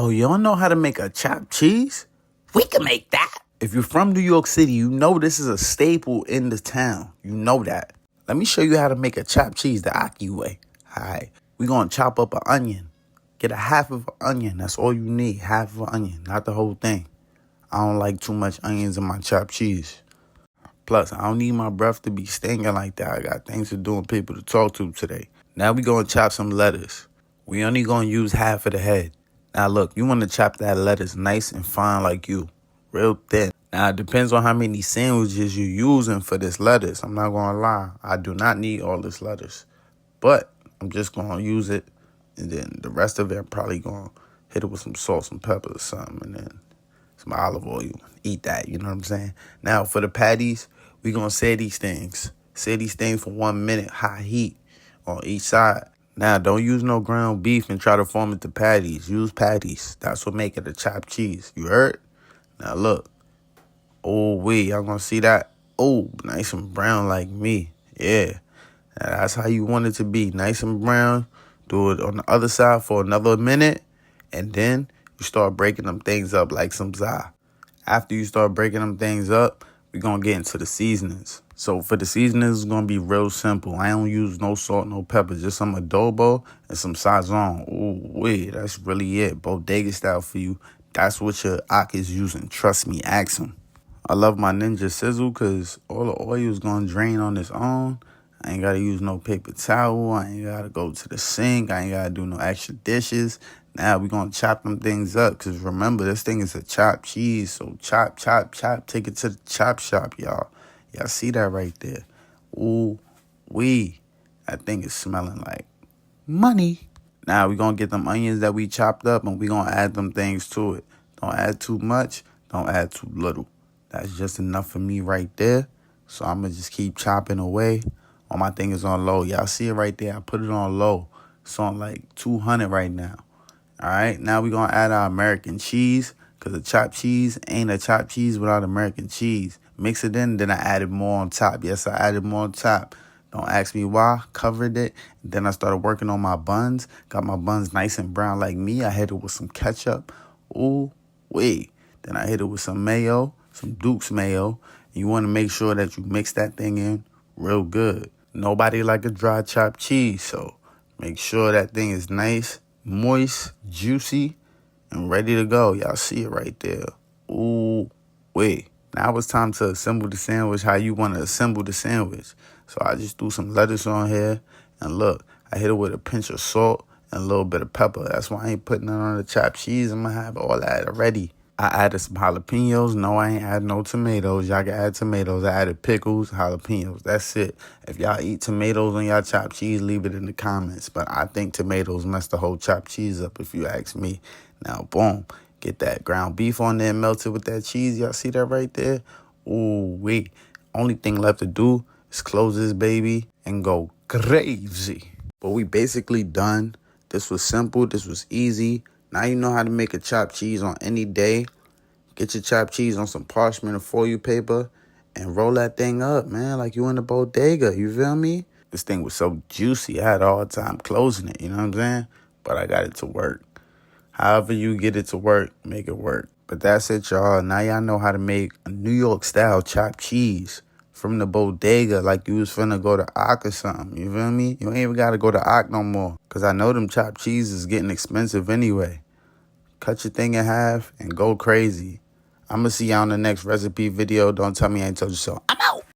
Oh, you don't know how to make a chopped cheese? We can make that. If you're from New York City, you know this is a staple in the town. You know that. Let me show you how to make a chopped cheese the Aki way. All right, we're going to chop up an onion. Get a half of an onion. That's all you need, half of an onion, not the whole thing. I don't like too much onions in my chopped cheese. Plus, I don't need my breath to be stinking like that. I got things to do and people to talk to today. Now we're going to chop some lettuce. We only going to use half of the head. Now look, you want to chop that lettuce nice and fine like you. Real thin. Now it depends on how many sandwiches you're using for this lettuce. I'm not going to lie. I do not need all this lettuce. But I'm just going to use it. And then the rest of it, I'm probably going to hit it with some salt, some pepper or something. And then some olive oil. Eat that, you know what I'm saying? Now for the patties, we're going to sear these things. Sear these things for 1 minute, high heat on each side. Now, don't use no ground beef and try to form it to patties. Use patties. That's what make it a chopped cheese. You heard? Now, look. Oh, y'all gonna see that? Oh, nice and brown like me. Yeah. Now, that's how you want it to be. Nice and brown. Do it on the other side for another minute. And then you start breaking them things up like some za. After you start breaking them things up, we're going to get into the seasonings. So for the seasonings, it's going to be real simple. I don't use no salt, no pepper, just some adobo and some sazon. Ooh, that's really it. Bodega style for you. That's what your Ak is using. Trust me, ask him. I love my Ninja Sizzle because all the oil is going to drain on its own. I ain't got to use no paper towel. I ain't got to go to the sink. I ain't got to do no extra dishes. Now we're going to chop them things up because remember, this thing is a chopped cheese. So chop, chop, chop. Take it to the chop shop, y'all. Y'all see that right there? Ooh, that thing is smelling like money. Now we're going to get them onions that we chopped up and we're going to add them things to it. Don't add too much. Don't add too little. That's just enough for me right there. So I'm going to just keep chopping away. All my thing is on low. Y'all see it right there? I put it on low. It's on like 200 right now. All right, now we're going to add our American cheese because a chopped cheese ain't a chopped cheese without American cheese. Mix it in, then I added more on top. Yes, I added more on top. Don't ask me why. Covered it. Then I started working on my buns. Got my buns nice and brown like me. I hit it with some ketchup. Ooh, Then I hit it with some mayo, some Duke's mayo. And you want to make sure that you mix that thing in real good. Nobody like a dry chopped cheese, so make sure that thing is nice, moist, juicy, and ready to go. Y'all see it right there. Ooh, Now it's time to assemble the sandwich how you want to assemble the sandwich. So I just threw some lettuce on here. And look, I hit it with a pinch of salt and a little bit of pepper. That's why I ain't putting it on the chopped cheese. I'm going to have all that already. I added some jalapenos. No, I ain't add no tomatoes. Y'all can add tomatoes. I added pickles, jalapenos. That's it. If y'all eat tomatoes on y'all chopped cheese, leave it in the comments. But I think tomatoes mess the whole chopped cheese up if you ask me. Now, boom. Get that ground beef on there melted with that cheese. Y'all see that right there? Ooh, Only thing left to do is close this baby and go crazy. But we basically done. This was simple. This was easy. Now you know how to make a chopped cheese on any day. Get your chopped cheese on some parchment or foil paper and roll that thing up, man, like you in the bodega. You feel me? This thing was so juicy. I had a hard time closing it, you know what I'm saying? But I got it to work. However you get it to work, make it work. But that's it, y'all. Now y'all know how to make a New York style chopped cheese from the bodega like you was finna go to Ak or something. You feel me? You ain't even got to go to Ak no more. Because I know them chopped cheese is getting expensive anyway. Cut your thing in half and go crazy. I'm going to see y'all in the next recipe video. Don't tell me I ain't told you so.